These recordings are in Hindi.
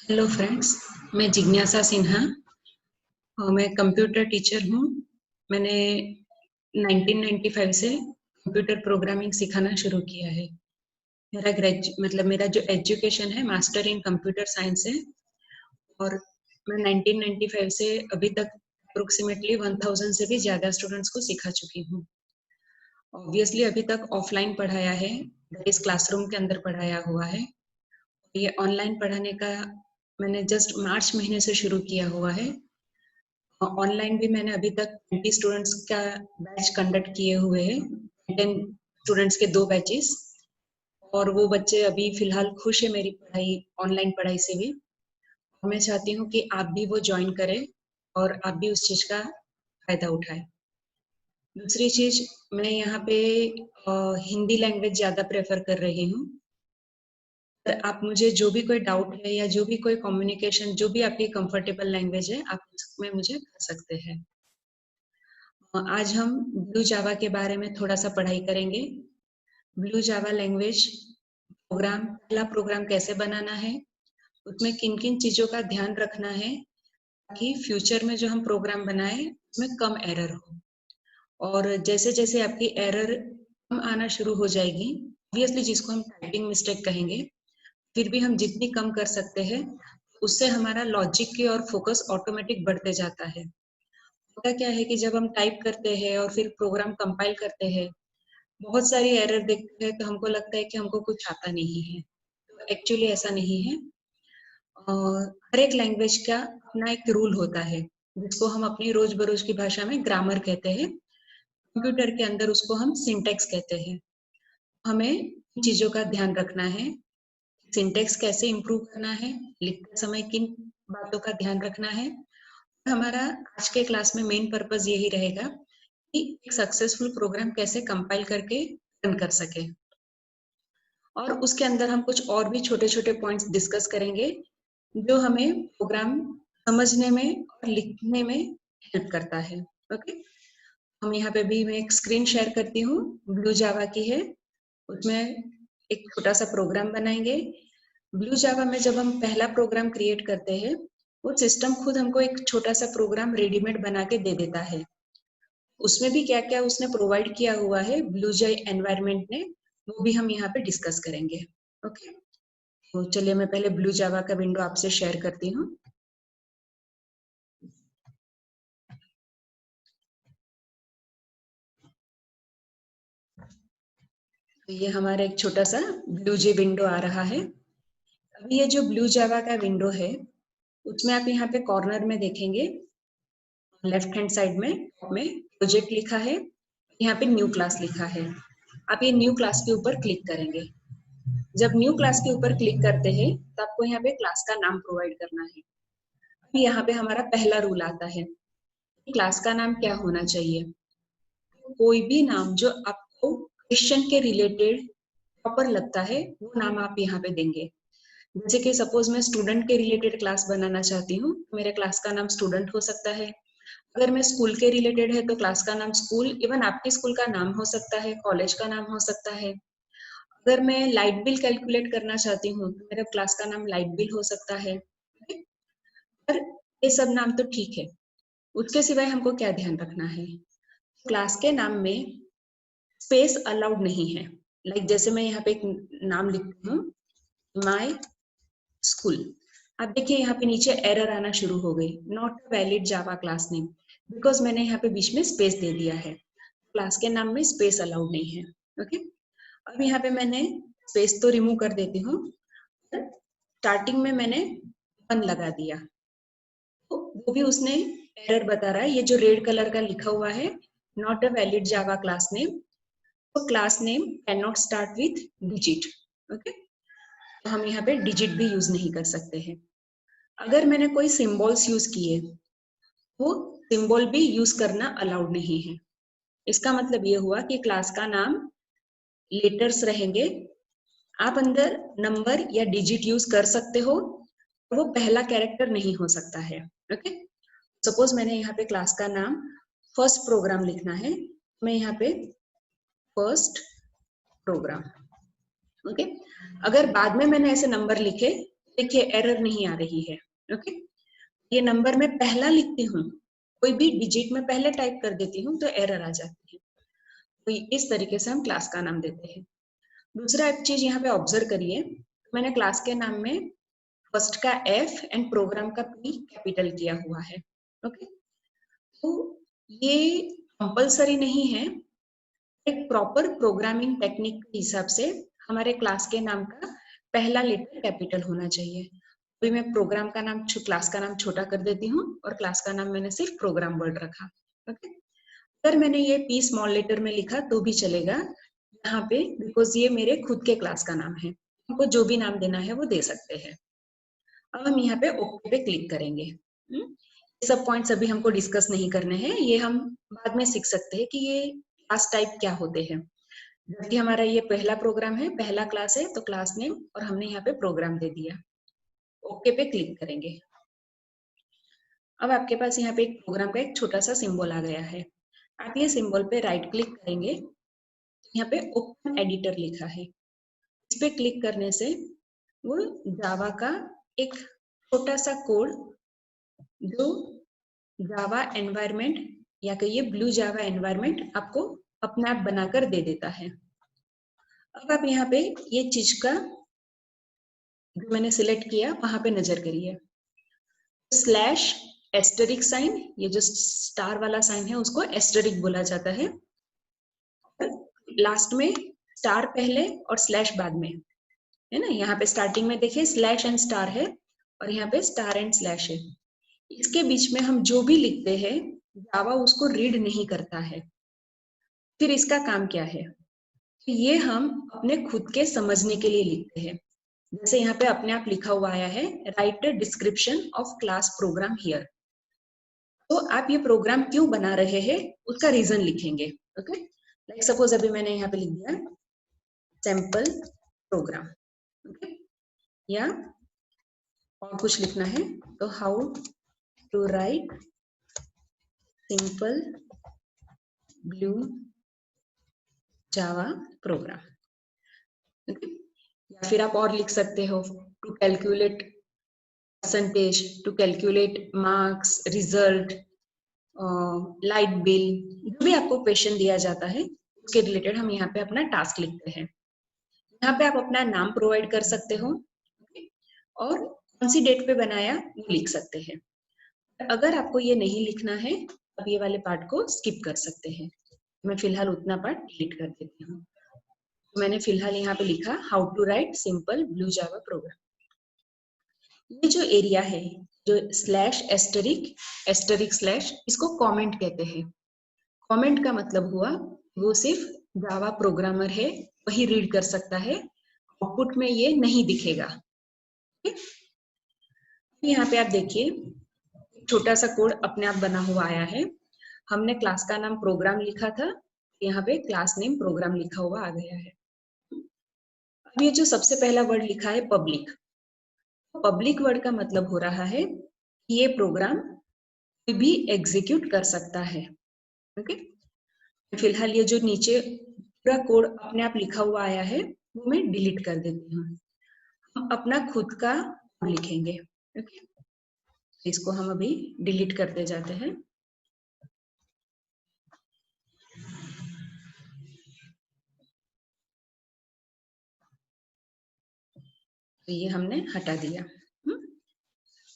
हेलो फ्रेंड्स, मैं जिज्ञासा सिन्हा और मैं कंप्यूटर टीचर हूँ। मैंने 1995 से कंप्यूटर प्रोग्रामिंग सिखाना शुरू किया है। मेरा जो एजुकेशन है मास्टर इन कंप्यूटर साइंस है और मैं 1995 से अभी तक अप्रोक्सीमेटली 1000 से भी ज़्यादा स्टूडेंट्स को सिखा चुकी हूँ। ऑब्वियसली अभी तक ऑफलाइन पढ़ाया है, इस क्लासरूम के अंदर पढ़ाया हुआ है। ये ऑनलाइन पढ़ाने का मैंने जस्ट मार्च महीने से शुरू किया हुआ है। ऑनलाइन भी मैंने अभी तक 20 स्टूडेंट्स का बैच कंडक्ट किए हुए हैं, 10 स्टूडेंट्स के 2 बैचेस, और वो बच्चे अभी फिलहाल खुश है मेरी पढ़ाई, ऑनलाइन पढ़ाई से भी। मैं चाहती हूँ कि आप भी वो ज्वाइन करें और आप भी उस चीज़ का फायदा उठाएं। दूसरी चीज़, मैं यहाँ पे हिंदी लैंग्वेज ज़्यादा प्रेफर कर रही हूँ। आप मुझे जो भी कोई डाउट है या जो भी कोई कम्युनिकेशन, जो भी आपकी कंफर्टेबल लैंग्वेज है, आप उसमें मुझे कर सकते हैं। आज हम ब्लू जावा के बारे में थोड़ा सा पढ़ाई करेंगे। ब्लू जावा लैंग्वेज प्रोग्राम, पहला प्रोग्राम कैसे बनाना है, उसमें किन किन चीज़ों का ध्यान रखना है ताकि फ्यूचर में जो हम प्रोग्राम बनाए उसमें कम एरर हो। और जैसे जैसे आपकी एरर कम आना शुरू हो जाएगी, ऑब्वियसली जिसको हम टाइपिंग मिस्टेक कहेंगे, फिर भी हम जितनी कम कर सकते हैं उससे हमारा लॉजिक की और फोकस ऑटोमेटिक बढ़ते जाता है। होता क्या है कि जब हम टाइप करते हैं और फिर प्रोग्राम कंपाइल करते हैं, बहुत सारी एरर देखते हैं तो हमको लगता है कि हमको कुछ आता नहीं है। तो एक्चुअली ऐसा नहीं है। हर एक लैंग्वेज का अपना एक रूल होता है जिसको हम अपनी रोज बरोज की भाषा में ग्रामर कहते हैं। कंप्यूटर के अंदर उसको हम सिंटेक्स कहते हैं। हमें इन चीजों का ध्यान रखना है। सिंटेक्स कैसे इम्प्रूव करना है, लिखते समय किन बातों का ध्यान रखना है। हमारा आज के क्लास में मेन पर्पस यही रहेगा कि एक सक्सेसफुल प्रोग्राम कैसे कंपाइल करके रन कर सके। और उसके अंदर हम कुछ और भी छोटे छोटे पॉइंट्स डिस्कस करेंगे जो हमें प्रोग्राम समझने में और लिखने में हेल्प करता है। ओके, हम यहाँ पे भी मैं एक स्क्रीन शेयर करती हूँ, ब्लू जावा की है। उसमें एक छोटा सा प्रोग्राम बनाएंगे। ब्लू जावा में जब हम पहला प्रोग्राम क्रिएट करते हैं, वो सिस्टम खुद हमको एक छोटा सा प्रोग्राम रेडीमेड बना के दे देता है। उसमें भी क्या क्या उसने प्रोवाइड किया हुआ है ब्लू जाई एनवायरनमेंट ने, वो भी हम यहाँ पे डिस्कस करेंगे। ओके, तो चलिए मैं पहले ब्लू जावा का विंडो आपसे शेयर करती हूँ। तो ये हमारा एक छोटा सा ब्लू जे विंडो आ रहा है। अभी ये जो ब्लू जावा का विंडो है, उसमें आप यहाँ पे कॉर्नर में देखेंगे, लेफ्ट हैंड साइड में प्रोजेक्ट लिखा है, यहाँ पे न्यू क्लास लिखा है। आप ये न्यू क्लास के ऊपर क्लिक करेंगे। जब न्यू क्लास के ऊपर क्लिक करते हैं तो आपको यहाँ पे क्लास का नाम प्रोवाइड करना है। अभी यहाँ पे हमारा पहला रूल आता है, क्लास का नाम क्या होना चाहिए। कोई भी नाम जो आपको क्वेश्चन के रिलेटेड प्रॉपर लगता है वो नाम आप यहाँ पे देंगे। जैसे कि सपोज मैं स्टूडेंट के रिलेटेड क्लास बनाना चाहती हूँ, मेरे क्लास का नाम स्टूडेंट हो सकता है। अगर मैं स्कूल के रिलेटेड है तो क्लास का नाम स्कूल, इवन आपके स्कूल का नाम हो सकता है, कॉलेज का नाम हो सकता है। अगर मैं लाइट बिल कैलकुलेट करना चाहती हूँ तो मेरे क्लास का नाम लाइट बिल हो सकता है। पर ये सब नाम तो ठीक है, उसके सिवाय हमको क्या ध्यान रखना है, क्लास के नाम में स्पेस अलाउड नहीं है। लाइक जैसे मैं यहाँ पे एक नाम लिखती हूँ, माय स्कूल। अब देखिए यहाँ पे नीचे एरर आना शुरू हो गई, not valid Java class name, because मैंने यहाँ पे बीच में स्पेस दे दिया है। क्लास के नाम में स्पेस अलाउड नहीं है। ओके, अब यहाँ पे मैंने स्पेस तो रिमूव कर देती हूँ, स्टार्टिंग में मैंने 1 लगा दिया, तो वो भी उसने एरर बता रहा है। ये जो रेड कलर का लिखा हुआ है, not a valid Java class name, तो class name can not start with digit. Okay, तो हम यहाँ पे डिजिट भी यूज नहीं कर सकते हैं। अगर मैंने कोई सिंबल्स यूज किए, वो सिंबल भी यूज करना अलाउड नहीं है। इसका मतलब ये हुआ कि क्लास का नाम लेटर्स रहेंगे, आप अंदर नंबर या डिजिट यूज कर सकते हो, वो पहला कैरेक्टर नहीं हो सकता है। ओके, सपोज मैंने यहाँ पे क्लास का नाम फर्स्ट प्रोग्राम लिखना है, मैं यहाँ पे फर्स्ट प्रोग्राम। ओके, अगर बाद में मैंने ऐसे नंबर लिखे देखिए एरर नहीं आ रही है। ओके, ये नंबर मैं पहला लिखती हूँ, कोई भी डिजिट में पहले टाइप कर देती हूँ तो एरर आ जाती है। तो इस तरीके से हम क्लास का नाम देते हैं। दूसरा एक चीज यहाँ पे ऑब्जर्व करिए, मैंने क्लास के नाम में फर्स्ट का F एंड प्रोग्राम का P कैपिटल किया हुआ है। ओके, तो ये कंपलसरी नहीं है, एक प्रॉपर प्रोग्रामिंग टेक्निक के हिसाब से हमारे क्लास के नाम का पहला लेटर कैपिटल होना चाहिए। अभी मैं प्रोग्राम का नाम क्लास का नाम छोटा कर देती हूँ और क्लास का नाम मैंने सिर्फ प्रोग्राम वर्ड रखा। ओके, अगर मैंने ये P स्मॉल लेटर में लिखा तो भी चलेगा यहाँ पे, बिकॉज ये मेरे खुद के क्लास का नाम है, हमको जो भी नाम देना है वो दे सकते हैं। अब हम यहाँ पे ओके पे क्लिक करेंगे। ये सब पॉइंट्स अभी हमको डिस्कस नहीं करने हैं, ये हम बाद में सीख सकते हैं कि ये क्लास टाइप क्या होते हैं। जबकि हमारा ये पहला प्रोग्राम है, पहला क्लास है, तो क्लास नेम और हमने यहाँ पे प्रोग्राम दे दिया। ओके पे क्लिक करेंगे। अब आपके पास यहाँ पे एक प्रोग्राम का एक छोटा सा सिंबल आ गया है। आप ये सिंबल पे राइट क्लिक करेंगे, यहाँ पे ओपन एडिटर लिखा है, इस पे क्लिक करने से वो जावा का एक छोटा सा कोड जो जावा एनवायरनमेंट या कहिए ब्लू जावा एनवायरनमेंट आपको अपने आप बनाकर दे देता है। अब आप यहाँ पे ये चीज का जो मैंने सिलेक्ट किया वहां पे नजर करिए, स्लैश एस्टेरिक साइन, ये जो स्टार वाला साइन है उसको एस्टेरिक बोला जाता है। लास्ट में स्टार पहले और स्लैश बाद में है ना, यहाँ पे स्टार्टिंग में देखिए स्लैश एंड स्टार है और यहाँ पे स्टार एंड स्लैश है। इसके बीच में हम जो भी लिखते हैं जावा उसको रीड नहीं करता है। फिर इसका काम क्या है, ये हम अपने खुद के समझने के लिए लिखते हैं। जैसे यहाँ पे अपने आप लिखा हुआ आया है, write description of class program here. तो आप ये प्रोग्राम क्यों बना रहे हैं उसका रीजन लिखेंगे। ओके, लाइक सपोज अभी मैंने यहाँ पे लिख दिया सैंपल प्रोग्राम। ओके, या और कुछ लिखना है तो how to write simple blue Java program. Okay, या फिर आप और लिख सकते हो to calculate percentage, to calculate marks, result, light bill, जो भी आपको क्वेश्चन दिया जाता है उसके रिलेटेड हम यहाँ पे अपना टास्क लिखते हैं। यहाँ पे आप अपना नाम प्रोवाइड कर सकते हो और कौन सी डेट पे बनाया वो लिख सकते हैं। अगर आपको ये नहीं लिखना है आप ये वाले पार्ट को स्किप कर सकते हैं। मैं फिलहाल उतना पार्ट डिलीट कर देती हूँ। तो मैंने फिलहाल यहाँ पे लिखा how to write simple blue Java program. ये जो एरिया है जो स्लैश एस्टरिक एस्टरिक स्लैश, इसको कमेंट कहते हैं। कमेंट का मतलब हुआ वो सिर्फ जावा प्रोग्रामर है वही रीड कर सकता है, आउटपुट में ये नहीं दिखेगा। यहाँ पे आप देखिए छोटा सा कोड अपने आप बना हुआ आया है। हमने क्लास का नाम प्रोग्राम लिखा था, यहाँ पे क्लास नेम प्रोग्राम लिखा हुआ आ गया है। अब ये जो सबसे पहला वर्ड लिखा है पब्लिक, पब्लिक वर्ड का मतलब हो रहा है कि ये प्रोग्राम कोई भी एग्जीक्यूट कर सकता है। ओके, फिलहाल ये जो नीचे पूरा कोड अपने आप लिखा हुआ आया है वो मैं डिलीट कर देती हूँ। हम अपना खुद का कोड लिखेंगे। ओके, इसको हम अभी डिलीट करते जाते हैं। तो ये हमने हटा दिया।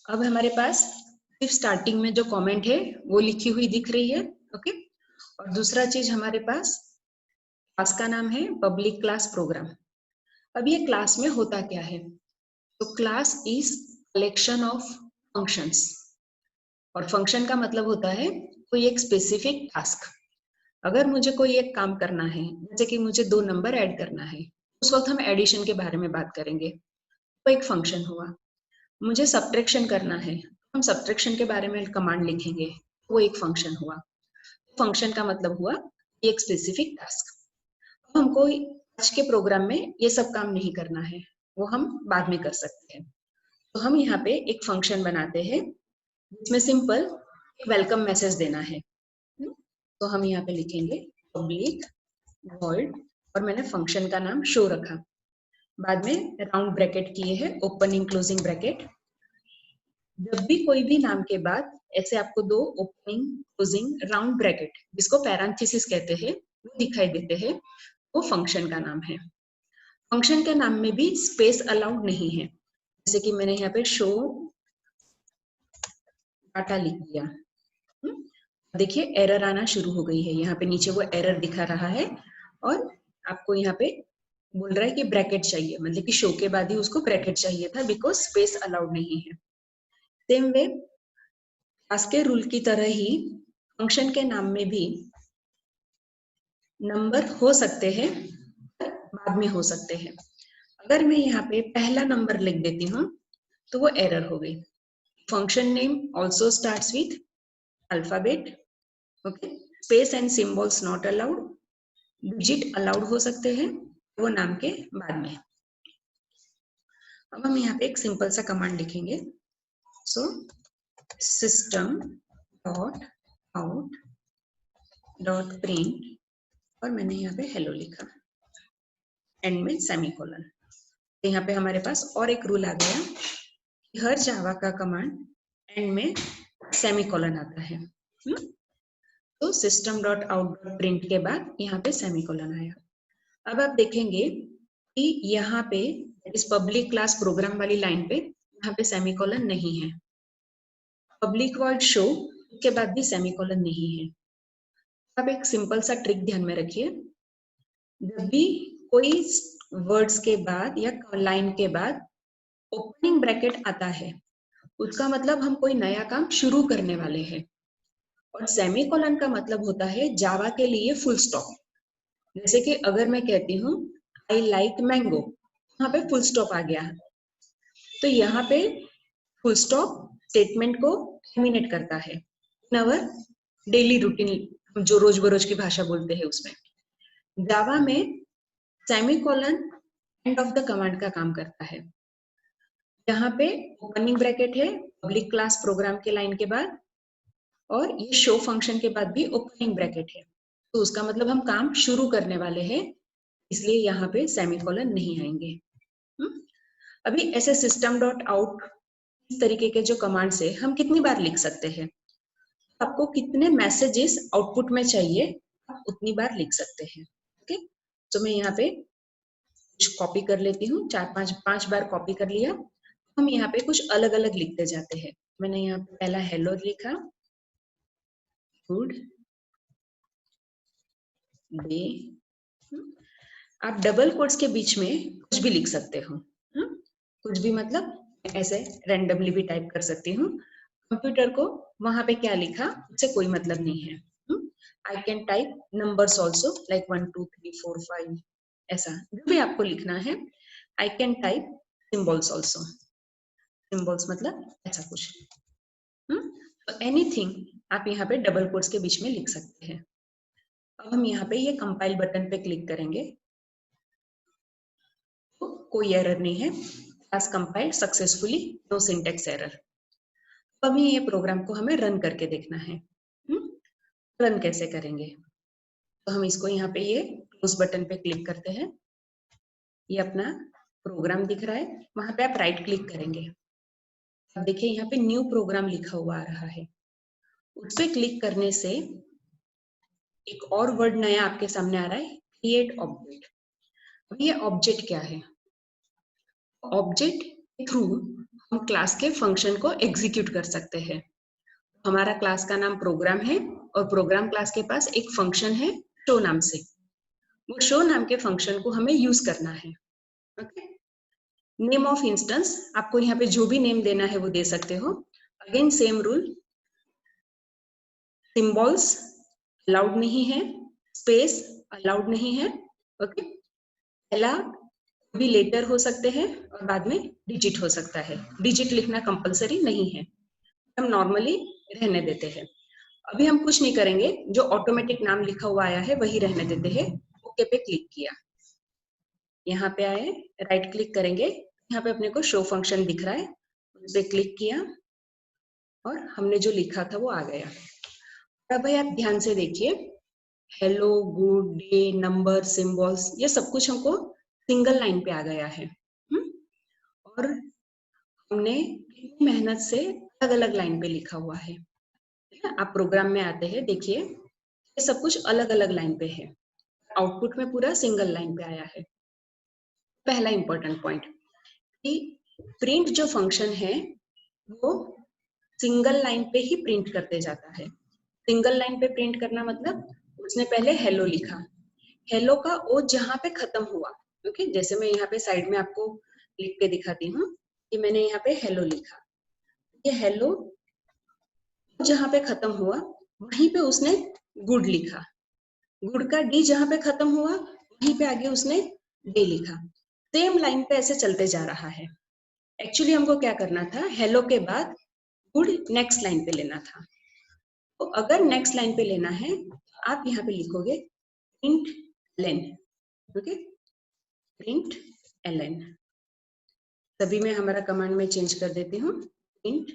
अब हमारे पास सिर्फ स्टार्टिंग में जो कमेंट है वो लिखी हुई दिख रही है। ओके, और दूसरा चीज हमारे पास क्लास का नाम है पब्लिक क्लास प्रोग्राम। अब ये क्लास में होता क्या है, तो class is collection of functions, और फंक्शन का मतलब होता है कोई एक स्पेसिफिक टास्क। अगर मुझे कोई एक काम करना है, जैसे कि मुझे 2 नंबर ऐड करना है, उस वक्त हम एडिशन के बारे में बात करेंगे, तो एक फंक्शन हुआ। मुझे सब्ट्रैक्शन करना है, हम सब्ट्रैक्शन के बारे में कमांड लिखेंगे, वो एक फंक्शन हुआ। फंक्शन का मतलब हुआ एक स्पेसिफिक टास्क। हमको आज के प्रोग्राम में ये सब काम नहीं करना है, वो हम बाद में कर सकते हैं। तो हम यहाँ पे एक फंक्शन बनाते हैं जिसमें सिंपल एक वेलकम मैसेज देना है। तो हम यहाँ पे लिखेंगे पब्लिक वॉइड और मैंने फंक्शन का नाम शो रखा। बाद में राउंड ब्रैकेट किए हैं, ओपनिंग क्लोजिंग ब्रैकेट। जब भी कोई भी नाम के बाद ऐसे आपको दो ओपनिंग क्लोजिंग राउंड ब्रैकेट, जिसको पैरेंथेसिस कहते हैं, वो दिखाई देते हैं, वो फंक्शन का नाम है। फंक्शन के नाम में भी स्पेस अलाउड नहीं है। जैसे कि मैंने यहाँ पे शो डाटा लिख दिया, देखिए एरर आना शुरू हो गई है। यहाँ पे नीचे वो एरर दिखा रहा है और आपको यहाँ पे बोल रहा है कि ब्रैकेट चाहिए, मतलब कि शो के बाद ही उसको ब्रैकेट चाहिए था, बिकॉज स्पेस अलाउड नहीं है। सेम वे क्लास के रूल की तरह ही फंक्शन के नाम में भी नंबर हो सकते हैं, बाद में हो सकते हैं। अगर मैं यहाँ पे पहला नंबर लिख देती हूँ तो वो एरर हो गई। Function name also starts with alphabet, okay. Space and symbols not allowed, digit allowed हो सकते हैं वो नाम के बाद में। अब हम यहाँ पे एक सिंपल सा कमांड लिखेंगे। So system dot out dot print, और मैंने यहाँ पे हेलो लिखा, एंड में सेमीकोलन। यहाँ पे हमारे पास और एक रूल आ गया कि हर जावा का कमांड एंड में सेमीकोलन आता है। तो system dot out dot print के बाद यहाँ पे सेमीकोलन आया। अब आप देखेंगे कि यहाँ पे इस पब्लिक क्लास प्रोग्राम वाली लाइन पे यहाँ पे सेमीकोलन नहीं है। पब्लिक वर्ड शो के बाद भी सेमीकोलन नहीं है। अब एक सिंपल सा ट्रिक ध्यान में रखिए, जब भी कोई वर्ड्स के बाद या लाइन के बाद ओपनिंग ब्रैकेट आता है, उसका मतलब हम कोई नया काम शुरू करने वाले हैं। और सेमीकोलन का मतलब होता है जावा के लिए फुल स्टॉप। जैसे कि अगर मैं कहती हूँ आई लाइक मैंगो, यहाँ पे फुल स्टॉप आ गया, तो यहाँ पे फुल स्टॉप स्टेटमेंट को टर्मिनेट करता है इन अवर डेली रूटीन, जो रोज बरोज की भाषा बोलते हैं उसमें। जावा में semicolon end of the command का काम करता है। यहाँ पे ओपनिंग ब्रैकेट है पब्लिक क्लास प्रोग्राम के लाइन के बाद, और ये शो फंक्शन के बाद भी ओपनिंग ब्रैकेट है, तो उसका मतलब हम काम शुरू करने वाले हैं, इसलिए यहाँ पे सेमीकोलन नहीं आएंगे। अभी ऐसे सिस्टम डॉट आउट इस तरीके के जो कमांड से हम कितनी बार लिख सकते हैं, आपको कितने मैसेजेस आउटपुट में चाहिए आप उतनी बार लिख सकते हैं। ओके, तो मैं यहाँ पे कुछ कॉपी कर लेती हूँ, पांच बार कॉपी कर लिया। हम यहाँ पे कुछ अलग अलग लिखते जाते हैं। मैंने यहाँ पे पहला हेलो लिखा, गुड डे। आप डबल कोट्स के बीच में कुछ भी लिख सकते हो, कुछ भी मतलब ऐसे रैंडमली भी टाइप कर सकती हूँ। कंप्यूटर को वहां पे क्या लिखा उससे कोई मतलब नहीं है। I can type numbers also like 1 2 3 4 5, ऐसा जो भी आपको लिखना है। I can type symbols also, symbols मतलब ऐसा कुछ, तो एनीथिंग आप यहाँ पे डबल कोट्स के बीच में लिख सकते हैं। अब हम यहाँ पे ये कंपाइल बटन पे क्लिक करेंगे तो कोई एरर नहीं है, class compiled successfully, no syntax error. अभी ये प्रोग्राम को हमें रन करके देखना है। रन कैसे करेंगे, तो हम इसको यहाँ पे ये क्लोज बटन पे क्लिक करते हैं। ये अपना प्रोग्राम दिख रहा है, वहां पे आप राइट क्लिक करेंगे। अब देखिए यहाँ पे न्यू प्रोग्राम लिखा हुआ आ रहा है, उस पे क्लिक करने से एक और वर्ड नया आपके सामने आ रहा है, क्रिएट ऑब्जेक्ट। अब ये ऑब्जेक्ट क्या है, ऑब्जेक्ट के थ्रू हम क्लास के फंक्शन को एग्जीक्यूट कर सकते हैं। हमारा क्लास का नाम प्रोग्राम है और प्रोग्राम क्लास के पास एक फंक्शन है शो नाम से, वो शो नाम के फंक्शन को हमें यूज करना है। ओके, नेम ऑफ इंस्टेंस आपको यहाँ पे जो भी नेम देना है वो दे सकते हो। Again same rule, symbols allowed नहीं है, स्पेस अलाउड नहीं है। ओके, पहला भी लेटर हो सकते हैं और बाद में डिजिट हो सकता है, डिजिट लिखना कंपलसरी नहीं है, हम नॉर्मली रहने देते हैं। अभी हम कुछ नहीं करेंगे, जो ऑटोमेटिक नाम लिखा हुआ आया है वही रहने देते हैं। ओके पे क्लिक किया, यहाँ पे आए राइट क्लिक करेंगे, यहाँ पे अपने को शो फंक्शन दिख रहा है, उस पे क्लिक किया और हमने जो लिखा था वो आ गया। अब भाई आप ध्यान से देखिए, hello, good day, number, symbols, ये सब कुछ हमको सिंगल लाइन पे आ गया है। और हमने मेहनत से अलग अलग लाइन पे लिखा हुआ है। आप प्रोग्राम में आते हैं, देखिए ये सब कुछ अलग अलग लाइन पे है, आउटपुट में पूरा सिंगल लाइन पे आया है। पहला इंपॉर्टेंट पॉइंट कि प्रिंट जो फंक्शन है वो सिंगल लाइन पे ही प्रिंट करते जाता है। सिंगल लाइन पे प्रिंट करना मतलब उसने पहले हेलो लिखा, हेलो का ओ जहां पे खत्म हुआ, ओके, जैसे मैं यहाँ पे साइड में आपको लिख के दिखाती हूँ कि मैंने यहाँ पे हेलो लिखा, ये हेलो जहां पे खत्म हुआ वहीं पे उसने गुड लिखा, गुड का डी जहां पे खत्म हुआ वहीं पे आगे उसने डे लिखा। सेम लाइन पे ऐसे चलते जा रहा है। एक्चुअली हमको क्या करना था, हेलो के बाद गुड नेक्स्ट लाइन पे लेना था। तो अगर नेक्स्ट लाइन पे लेना है आप यहाँ पे लिखोगे print L N, okay, print L N. सभी में हमारा कमांड में चेंज कर देती हूँ, प्रिंट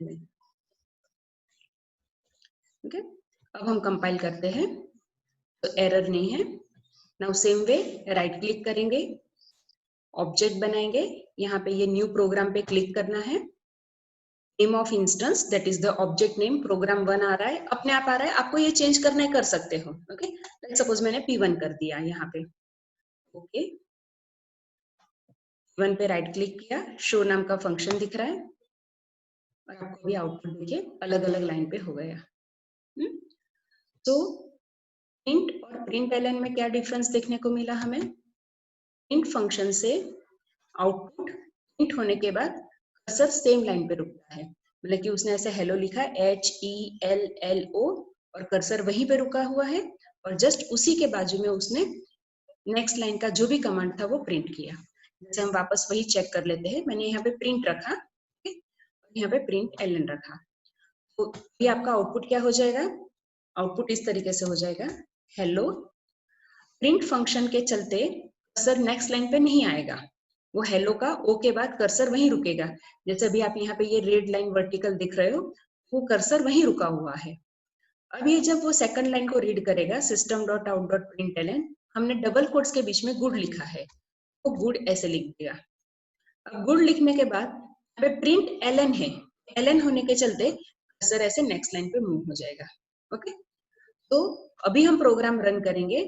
एलन, ओके। अब हम कंपाइल करते हैं तो एरर नहीं है। Now same way right click करेंगे, ऑब्जेक्ट बनाएंगे, यहाँ पे ये न्यू प्रोग्राम पे क्लिक करना है, name of instance that is the object name, program 1 आ रहा है, अपने आप आ रहा है, आपको ये चेंज करना है कर सकते हो, ओके। लेट्स सपोज मैंने P1 कर दिया यहाँ पे, ओके। P1 पे राइट क्लिक किया, शो नाम का फंक्शन दिख रहा है और आपको भी आउटपुट देखिए अलग अलग लाइन पे हो गया। तो प्रिंट और प्रिंट एलन में क्या डिफरेंस देखने को मिला हमें, प्रिंट फंक्शन से आउटपुट प्रिंट होने के बाद कर्सर सेम लाइन पे रुकता है, मतलब कि उसने ऐसे हेलो लिखा HELLO और कर्सर वहीं पे रुका हुआ है और जस्ट उसी के बाजू में उसने नेक्स्ट लाइन का जो भी कमांड था वो प्रिंट किया। जैसे हम वापस वही चेक कर लेते हैं, मैंने यहाँ पे प्रिंट रखा, यहाँ पे प्रिंट एलन रखा, तो ये आपका आउटपुट क्या हो जाएगा, आउटपुट इस तरीके से हो जाएगा, हेलो। प्रिंट फंक्शन के चलते कर्सर नेक्स्ट लाइन पे नहीं आएगा, वो हेलो का ओ के बाद कर्सर वहीं रुकेगा। जैसे अभी आप यहाँ पे ये रेड लाइन वर्टिकल दिख रहे हो, वो कर्सर वहीं रुका हुआ है। अब ये जब वो सेकंड लाइन को रीड करेगा, system dot out dot print L N, हमने डबल कोट्स के बीच में गुड लिखा है, वो गुड ऐसे लिख देगा। अब गुड लिखने के बाद यहाँ पे प्रिंट एलन है, एलन होने के चलते कर्सर ऐसे नेक्स्ट लाइन पे मूव हो जाएगा, ओके। तो अभी हम प्रोग्राम रन करेंगे,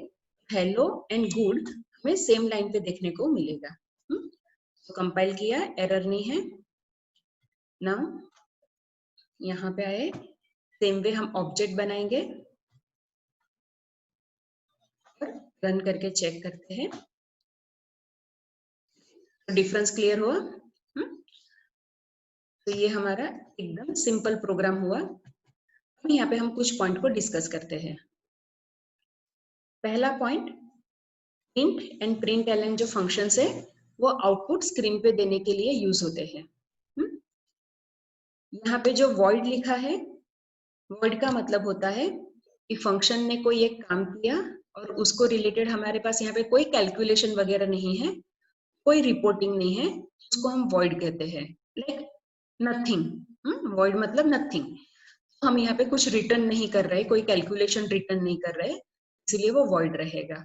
हेलो एंड गुड हमें सेम लाइन पे देखने को मिलेगा। तो कंपाइल किया, एरर नहीं है। नाउ यहाँ पे आए, सेम वे हम ऑब्जेक्ट बनाएंगे और रन करके चेक करते हैं, डिफरेंस क्लियर हुआ। तो ये हमारा एकदम सिंपल प्रोग्राम हुआ। अब यहाँ पे हम कुछ पॉइंट को डिस्कस करते हैं। पहला point, print and print L N जो फंक्शंस है वो आउटपुट स्क्रीन पे देने के लिए यूज होते हैं। यहाँ पे जो void लिखा है, void का मतलब होता है कि फंक्शन ने कोई एक काम किया और उसको रिलेटेड हमारे पास यहाँ पे कोई कैलकुलेशन वगैरह नहीं है, कोई रिपोर्टिंग नहीं है, उसको हम void कहते हैं, लाइक नथिंग। void मतलब नथिंग, हम यहाँ पे कुछ रिटर्न नहीं कर रहे, कोई कैलकुलेशन रिटर्न नहीं कर रहे, इसलिए वो void रहेगा।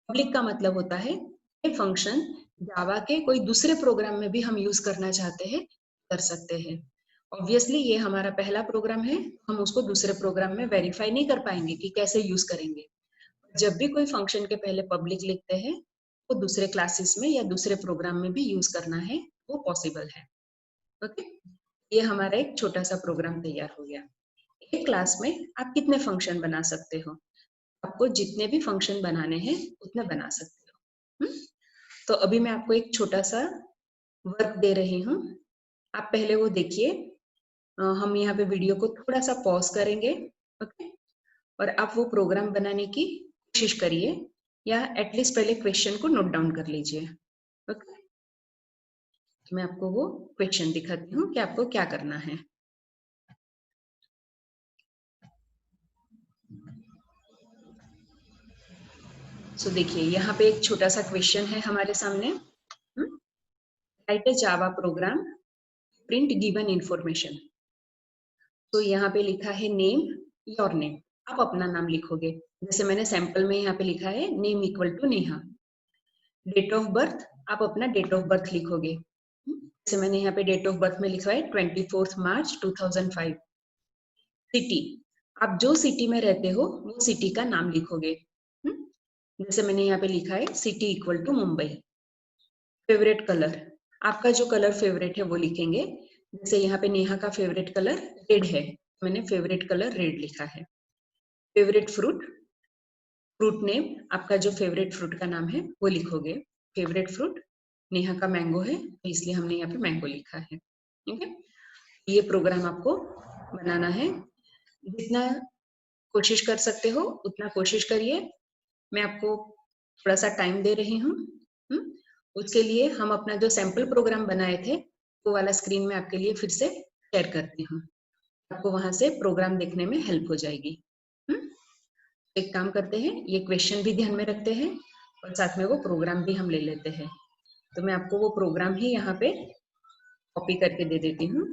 पब्लिक का मतलब होता है ये फंक्शन जावा के कोई दूसरे प्रोग्राम में भी हम यूज करना चाहते हैं, कर सकते हैं। ऑब्वियसली ये हमारा पहला प्रोग्राम है, हम उसको दूसरे प्रोग्राम में वेरीफाई नहीं कर पाएंगे कि कैसे यूज करेंगे। जब भी कोई फंक्शन के पहले पब्लिक लिखते हैं वो दूसरे क्लासेस में या दूसरे प्रोग्राम में भी यूज करना है, वो पॉसिबल है, ओके। ये हमारा एक छोटा सा प्रोग्राम तैयार हो गया। एक क्लास में आप कितने फंक्शन बना सकते हो, आपको जितने भी फंक्शन बनाने हैं उतने बना सकते हो। तो अभी मैं आपको एक छोटा सा वर्क दे रही हूँ, आप पहले वो देखिए। हम यहाँ पे वीडियो को थोड़ा सा पॉज करेंगे, ओके, और आप वो प्रोग्राम बनाने की कोशिश करिए या एटलीस्ट पहले क्वेश्चन को नोट डाउन कर लीजिए, ओके। तो मैं आपको वो क्वेश्चन दिखाती हूँ कि आपको क्या करना है। सो देखिए यहाँ पे एक छोटा सा क्वेश्चन है हमारे सामने, write a Java program print given information. तो यहाँ पे लिखा है नेम, योर नेम, आप अपना नाम लिखोगे, जैसे मैंने सैंपल में यहाँ पे लिखा है name equal to Neha. Date of birth, आप अपना डेट ऑफ बर्थ लिखोगे। जैसे मैंने यहाँ पे डेट ऑफ बर्थ में लिखा है 24 मार्च 2005। सिटी, आप जो सिटी में रहते हो वो सिटी का नाम लिखोगे। जैसे मैंने यहाँ पे लिखा है city equal to Mumbai. Favourite colour, आपका जो कलर फेवरेट है वो लिखेंगे। जैसे यहाँ पे नेहा का फेवरेट कलर रेड है, मैंने फेवरेट कलर रेड लिखा है। फेवरेट फ्रूट, फ्रूट नेम, आपका जो फेवरेट फ्रूट का नाम है वो लिखोगे। फेवरेट फ्रूट नेहा का मैंगो है, इसलिए हमने यहाँ पे मैंगो लिखा है। ठीक है, ये प्रोग्राम आपको बनाना है। जितना कोशिश कर सकते हो उतना कोशिश करिए। मैं आपको थोड़ा सा टाइम दे रही हूँ। उसके लिए हम अपना जो सैंपल प्रोग्राम बनाए थे वो वाला स्क्रीन में आपके लिए फिर से शेयर करती हूँ। आपको वहां से प्रोग्राम देखने में हेल्प हो जाएगी। एक काम करते हैं, ये क्वेश्चन भी ध्यान में रखते हैं और साथ में वो प्रोग्राम भी हम ले लेते हैं। तो मैं आपको वो प्रोग्राम ही यहाँ पे कॉपी करके दे देती हूँ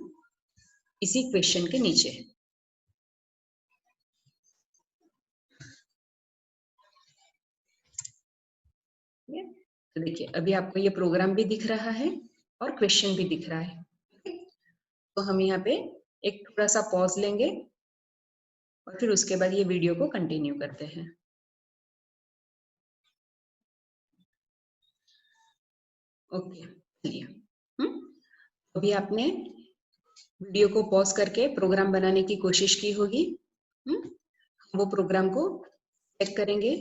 इसी क्वेश्चन के नीचे। तो देखिए अभी आपको ये प्रोग्राम भी दिख रहा है और क्वेश्चन भी दिख रहा है। तो हम यहाँ पे एक थोड़ा सा पॉज लेंगे और फिर उसके बाद ये वीडियो को कंटिन्यू करते हैं। ओके, चलिए। अभी आपने वीडियो को पॉज करके प्रोग्राम बनाने की कोशिश की होगी। वो प्रोग्राम को चेक करेंगे।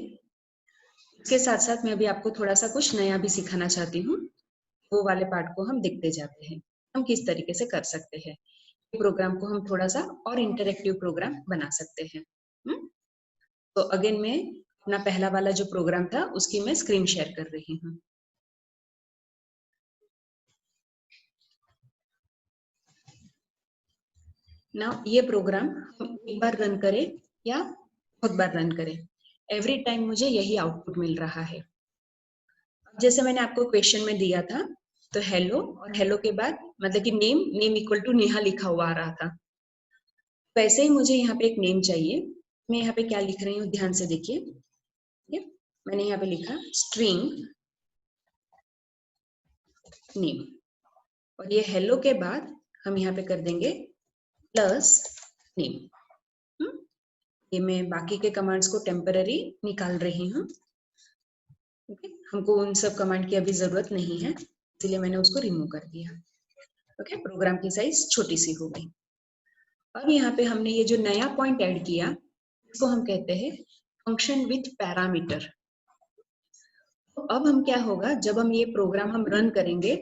इसके साथ साथ मैं अभी आपको थोड़ा सा कुछ नया भी सिखाना चाहती हूँ। वो वाले पार्ट को हम देखते जाते हैं, हम किस तरीके से कर सकते हैं। प्रोग्राम को हम थोड़ा सा और इंटरेक्टिव प्रोग्राम बना सकते हैं। तो अगेन मैं अपना पहला वाला जो प्रोग्राम था उसकी मैं स्क्रीन शेयर कर रही हूँ। ना ये प्रोग्राम हम एक बार रन करें या बहुत बार रन करें, एवरी टाइम मुझे यही आउटपुट मिल रहा है। जैसे मैंने आपको क्वेश्चन में दिया था, तो हेलो और हेलो के बाद मतलब कि नेम इक्वल टू नेहा लिखा हुआ आ रहा था। वैसे ही मुझे यहाँ पे एक नेम चाहिए। मैं यहाँ पे क्या लिख रही हूँ ध्यान से देखिए। मैंने यहाँ पे लिखा स्ट्रिंग नेम और ये हेलो के बाद हम यहाँ पे कर देंगे प्लस नेम। ये मैं बाकी के कमांड्स को टेम्पररी निकाल रही हूँ। ओके, हमको उन सब कमांड की अभी जरूरत नहीं है, इसलिए मैंने उसको रिमूव कर दिया। ओके, प्रोग्राम की साइज छोटी सी हो गई। अब यहाँ पे हमने ये जो नया पॉइंट ऐड किया इसको हम कहते हैं फंक्शन विथ पैरामीटर। तो अब हम क्या होगा, जब हम ये प्रोग्राम हम रन करेंगे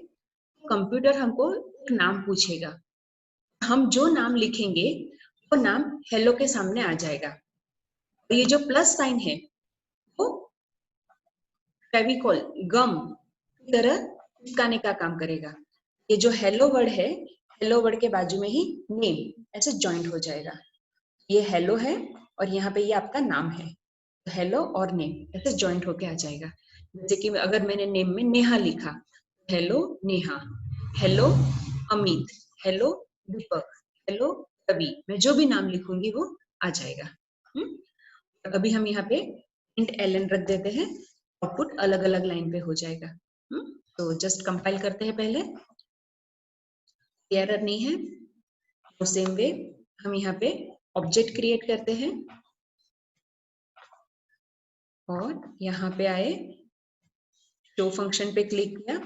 कंप्यूटर हमको एक नाम पूछेगा। हम जो नाम लिखेंगे वो नाम हेलो के सामने आ जाएगा। और ये जो प्लस साइन है वो फेविकॉल गम की तरह चिपकाने का काम करेगा। ये जो हेलो वर्ड है, हेलो वर्ड के बाजू में ही नेम ऐसे जॉइंट हो जाएगा। ये हेलो है और यहाँ पे ये आपका नाम है, हेलो और नेम ऐसे जॉइंट होके आ जाएगा। जैसे कि अगर मैंने नेम में नेहा लिखा, hello Neha, hello Amit, hello Deepak, hello Ravi, मैं जो भी नाम लिखूंगी वो आ जाएगा। अभी हम यहाँ पे इंट एलन रख देते हैं, आउटपुट अलग अलग लाइन पे हो जाएगा। तो जस्ट कंपाइल करते हैं पहले, एरर नहीं है। तो सेम वे हम यहाँ पे ऑब्जेक्ट क्रिएट करते हैं और यहाँ पे आए शो फंक्शन पे क्लिक किया।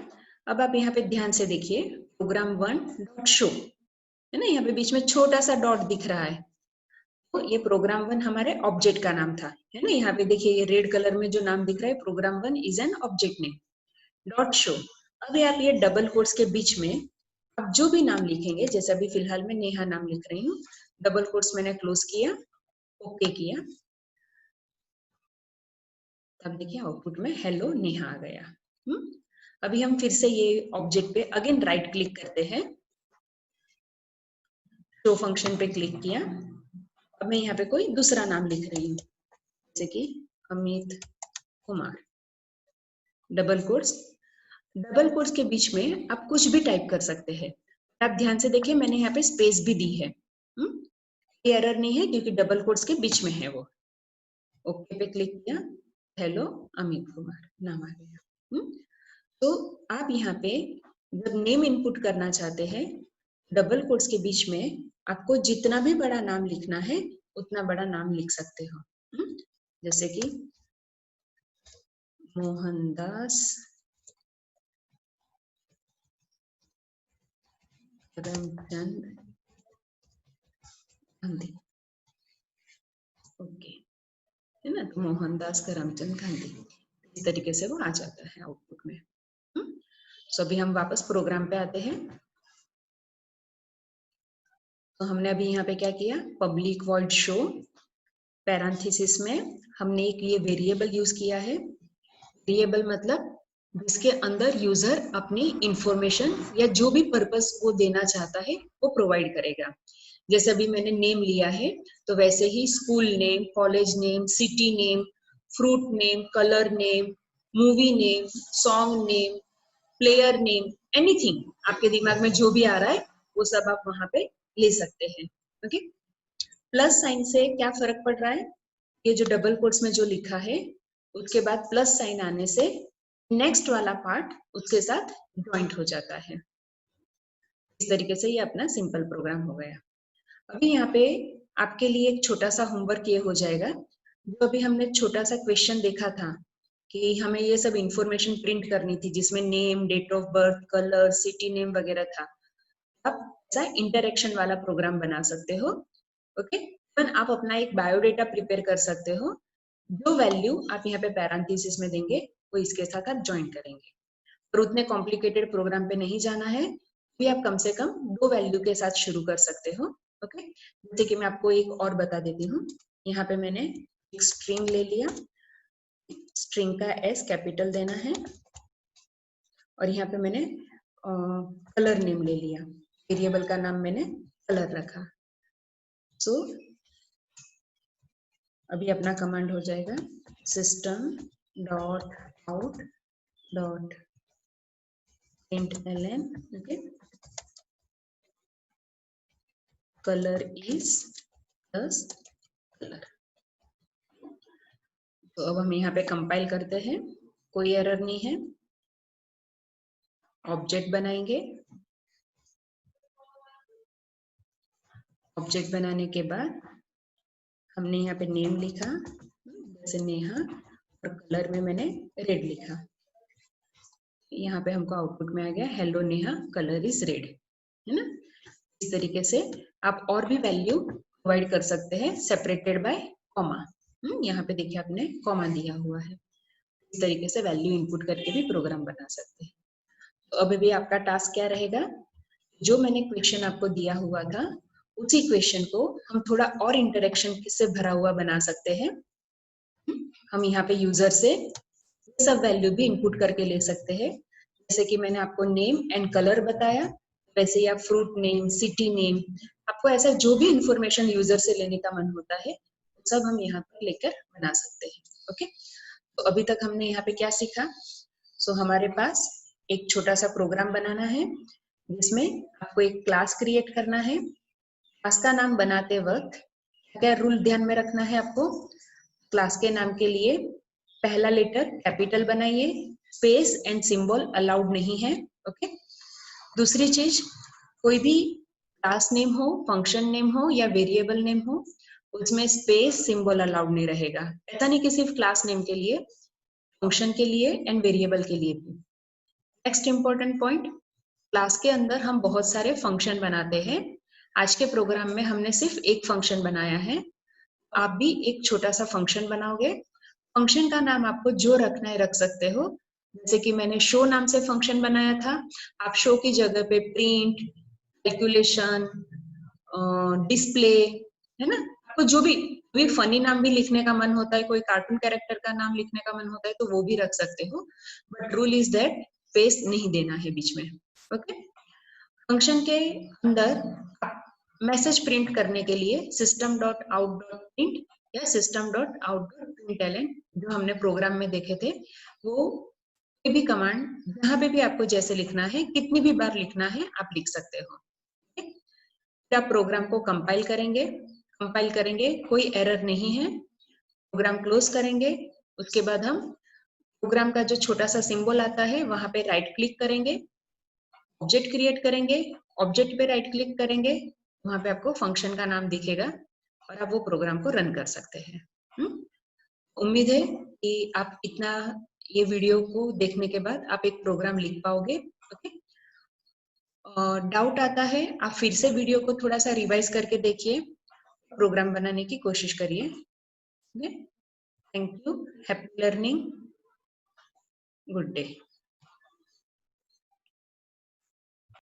अब आप यहाँ पे ध्यान से देखिए प्रोग्राम 1.show है ना, यहाँ पे बीच में छोटा सा डॉट दिख रहा है। तो ये प्रोग्राम 1 हमारे ऑब्जेक्ट का नाम था, है ना। यहाँ पे देखिए ये रेड कलर में जो नाम दिख रहा है program 1 is an object name dot show. अभी आप ये डबल कोट्स के बीच में आप जो भी नाम लिखेंगे, जैसे अभी फिलहाल मैं नेहा नाम लिख रही हूँ, डबल कोट्स मैंने क्लोज किया, ओके किया, तब देखिए आउटपुट में हेलो नेहा आ गया। अभी हम फिर से ये ऑब्जेक्ट पे अगेन राइट क्लिक करते हैं, शो फंक्शन पे क्लिक किया। अब मैं यहाँ पे कोई दूसरा नाम लिख रही हूँ, जैसे कि अमित कुमार, डबल कोट्स के बीच में आप कुछ भी टाइप कर सकते हैं। आप ध्यान से देखिए मैंने यहाँ पे स्पेस भी दी है। ये एरर नहीं है क्योंकि डबल कोट्स के बीच में है वो। ओके पे क्लिक किया, हेलो अमित कुमार नाम आ गया। तो आप यहाँ पे जब नेम इनपुट करना चाहते हैं, डबल कोट्स के बीच में आपको जितना भी बड़ा नाम लिखना है उतना बड़ा नाम लिख सकते हो। जैसे कि मोहनदास करमचंद गांधी, ओके, है ना। तो मोहनदास करमचंद गांधी, इस तरीके से वो आ जाता है आउटपुट में। सो अभी हम वापस प्रोग्राम पे आते हैं। तो हमने अभी यहाँ पे क्या किया, पब्लिक वॉइड शो, पैरेंथेसिस में हमने एक ये वेरिएबल यूज किया है। वेरिएबल मतलब जिसके अंदर यूजर अपनी इंफॉर्मेशन या जो भी पर्पस वो देना चाहता है वो प्रोवाइड करेगा। जैसे अभी मैंने नेम लिया है, तो वैसे ही school name, college name, city name, fruit name, colour name, movie name, song name, player name, anything आपके दिमाग में जो भी आ रहा है वो सब आप वहां पे ले सकते हैं। ओके, प्लस साइन से क्या फर्क पड़ रहा है, ये जो डबल कोट्स में जो लिखा है उसके बाद प्लस साइन आने से नेक्स्ट वाला पार्ट उसके साथ ज्वाइंट हो जाता है। इस तरीके से ये अपना सिंपल प्रोग्राम हो गया। अभी यहाँ पे आपके लिए एक छोटा सा होमवर्क ये हो जाएगा। जो अभी हमने छोटा सा क्वेश्चन देखा था कि हमें ये सब इंफॉर्मेशन प्रिंट करनी थी जिसमें name, date of birth, colour, city name वगैरह था। आप ऐसा इंटरेक्शन वाला प्रोग्राम बना सकते हो। ओके, आप अपना एक बायोडेटा प्रिपेयर कर सकते हो। जो वैल्यू आप यहाँ पे पैरेंथेसिस में देंगे वो इसके साथ आप ज्वाइन करेंगे। और उतने कॉम्प्लिकेटेड प्रोग्राम पे नहीं जाना है, भी आप कम से कम 2 वैल्यू के साथ शुरू कर सकते हो। ओके, जैसे कि मैं आपको एक और बता देती हूँ। यहाँ पे मैंने एक स्ट्रिंग ले लिया, स्ट्रिंग का एस कैपिटल देना है, और यहाँ पे मैंने कलर नेम ले लिया, वेरिएबल का नाम मैंने कलर रखा। सो अभी अपना कमांड हो जाएगा system dot out dot println, okay, color is plus color। तो अब हम यहाँ पे कंपाइल करते हैं, कोई एरर नहीं है। ऑब्जेक्ट बनाएंगे, ऑब्जेक्ट बनाने के बाद हमने यहाँ पे नेम लिखा जैसे नेहा, और कलर में मैंने रेड लिखा। यहाँ पे हमको आउटपुट में आ गया hello Neha colour is red, है ना। इस तरीके से आप और भी वैल्यू प्रोवाइड कर सकते हैं सेपरेटेड बाय कॉमा। यहाँ पे देखिए आपने कॉमा दिया हुआ है। इस तरीके से वैल्यू इनपुट करके भी प्रोग्राम बना सकते हैं। तो अभी भी आपका टास्क क्या रहेगा, जो मैंने क्वेश्चन आपको दिया हुआ था उसी क्वेश्चन को हम थोड़ा और इंटरेक्शन से भरा हुआ बना सकते हैं। हम यहाँ पे यूजर से ये सब वैल्यू भी इनपुट करके ले सकते हैं। जैसे कि मैंने आपको नेम एंड कलर बताया, वैसे ही आप फ्रूट नेम, सिटी नेम, आपको ऐसा जो भी इंफॉर्मेशन यूजर से लेने का मन होता है सब हम यहाँ पर लेकर बना सकते हैं। ओके, तो अभी तक हमने यहाँ पे क्या सीखा। सो हमारे पास एक छोटा सा प्रोग्राम बनाना है जिसमें आपको एक क्लास क्रिएट करना है। क्लास का नाम बनाते वक्त क्या रूल ध्यान में रखना है आपको, क्लास के नाम के लिए पहला लेटर कैपिटल बनाइए, स्पेस एंड सिंबल अलाउड नहीं है। ओके, दूसरी चीज, कोई भी क्लास नेम हो, फंक्शन नेम हो या वेरिएबल नेम हो, उसमें स्पेस सिंबल अलाउड नहीं रहेगा। ऐसा नहीं कि सिर्फ क्लास नेम के लिए, फंक्शन के लिए एंड वेरिएबल के लिए भी। नेक्स्ट इंपॉर्टेंट पॉइंट, क्लास के अंदर हम बहुत सारे फंक्शन बनाते हैं। आज के प्रोग्राम में हमने सिर्फ एक फंक्शन बनाया है, आप भी एक छोटा सा फंक्शन बनाओगे। फंक्शन का नाम आपको जो रखना है रख सकते हो। जैसे कि मैंने शो नाम से फंक्शन बनाया था, आप शो की जगह पे प्रिंट, कैलकुलेशन, डिस्प्ले, है ना, आपको जो भी फनी नाम भी लिखने का मन होता है, कोई कार्टून कैरेक्टर का नाम लिखने का मन होता है तो वो भी रख सकते हो। But rule is that space नहीं देना है बीच में। ओके, फंक्शन के अंदर मैसेज प्रिंट करने के लिए system dot out dot print या system dot out dot println जो हमने प्रोग्राम में देखे थे, वो कोई भी कमांड जहां पे भी आपको जैसे लिखना है, कितनी भी बार लिखना है आप लिख सकते हो। फिर आप प्रोग्राम को कंपाइल करेंगे, कोई एरर नहीं है, प्रोग्राम क्लोज करेंगे। उसके बाद हम प्रोग्राम का जो छोटा सा सिंबल आता है वहां पे राइट क्लिक करेंगे, ऑब्जेक्ट क्रिएट करेंगे, ऑब्जेक्ट पे राइट क्लिक करेंगे, वहां पे आपको फंक्शन का नाम दिखेगा और आप वो प्रोग्राम को रन कर सकते हैं। उम्मीद है कि आप इतना ये वीडियो को देखने के बाद आप एक प्रोग्राम लिख पाओगे। ओके, डाउट आता है आप फिर से वीडियो को थोड़ा सा रिवाइज करके देखिए, प्रोग्राम बनाने की कोशिश करिए। Thank you, happy learning, good day.